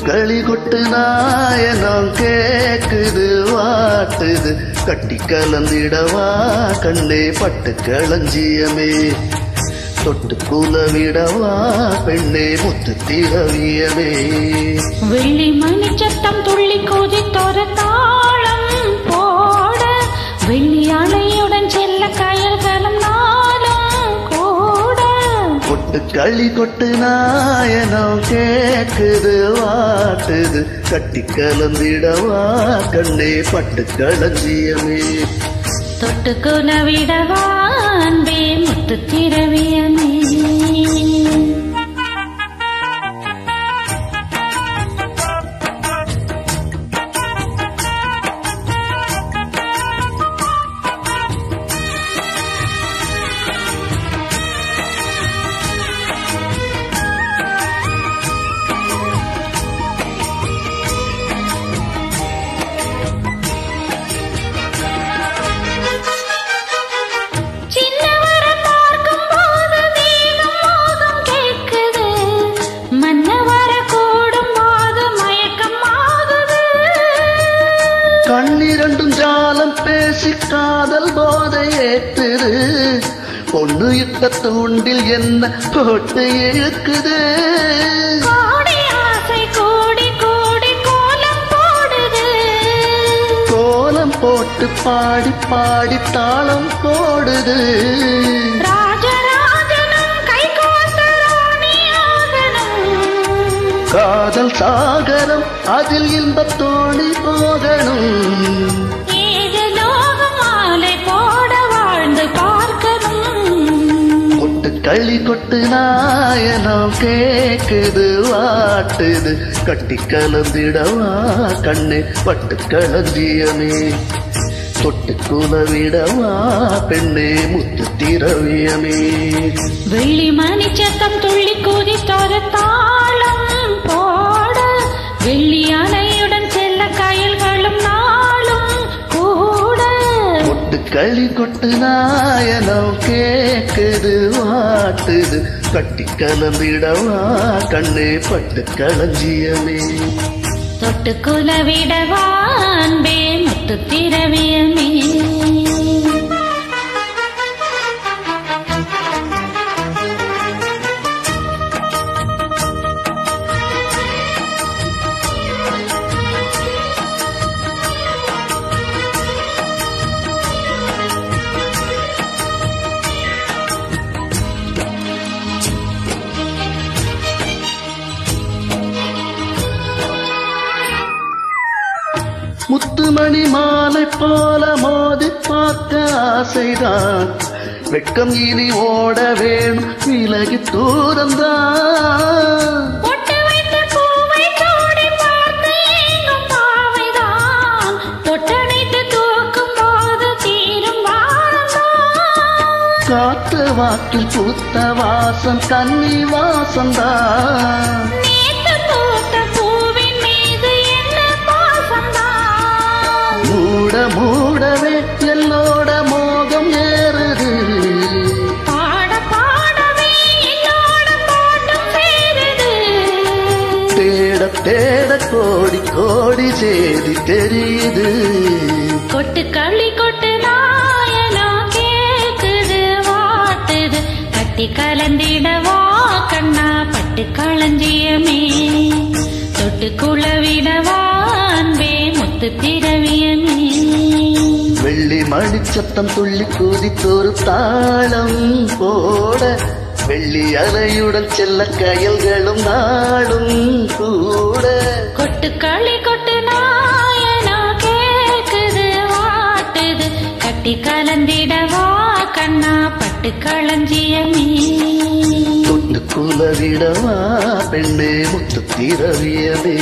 களி கொட்டு நாயனம் கேக்குது வாட்டுது கட்டி கலந்திடவா கண்ணே பட்டு களஞ்சியமே தொட்டு குலவிடவா பெண்ணே முத்து திரவியமே வெள்ளி மணி சத்தம் துள்ளி குதித்தொரு தாளம் போட வெள்ளி அலையுடன் செல்ல கயல்களும் நாளும் கூட கொட்டு களி கொட்டு நாயனம் கேக்குது வாட்டுது கட்டி கலந்திடவா கண்ணே பட்டு களஞ்சியமே தொட்டு குலவிடவா அன்பே முத்து திரவியமே கண்ணிரண்டும் ஜாலம் பேசி காதல் போதை ஏற்றுது பொண்ணு இட்ட தூண்டில் என்ன போட்டு இழுக்குது கோலம் போட்டு பாடி பாடி தாளம் போடுது காதல் சாகரம் அதில் இன்பத்தோணி போகணும் போட வாழ்ந்து பார்க்கணும் கொட்டு களி கொட்டு நாயனம் கேக்குது வாட்டுது கட்டி கலந்திடவா கண்ணே பட்டு களஞ்சியமே தொட்டு குலவிடவா பெண்ணே முத்து திரவியமே வெள்ளி மணி சத்தம் துள்ளி குதித்தொரு தாளம் போட வெள்ளி அலையுடன் செல்ல கயல்களும் நாளும் கூட கொட்டு களி கொட்டு நாயனம் கேக்குது வாட்டுது கட்டி கலந்திடவா கண்ணே பட்டு களஞ்சியமே தொட்டு குலவிடவா அன்பே முத்து திரவியமே முத்துமணி மாலை போல மோதி பார்க்க ஆசைதான் வெட்கம் இனி ஓட வேணும் விலகி தூரந்தான் காத்து வாக்கில் பூத்த வாசம் கன்னி வாசந்தான் மூட மூடவே என்னோட மோகம் ஏறுது பாட பாடவே என்னோட பாட்டம் சேருது தேட தேட கோடி கோடி செய்தி தெரியுது கொட்டு களி கொட்டு நாயனம் கேக்குது வாட்டுது கட்டி கலந்திடவா கண்ணா பட்டு களஞ்சியமே தொட்டு குலவிடவா அன்பே முத்து திரவியமே வெள்ளி மணி சத்தம் துள்ளி குதித்தொரு தாளம் போட வெள்ளி அலையுடன் செல்ல கயல்களும் நாளும் கூட கொட்டு களி கொட்டு நாயனம் கேக்குது வாட்டுது கட்டி கலந்திடவா கண்ணா பட்டு களஞ்சியமே தொட்டு குலவிடவா பெண்ணே முத்து திரவியமே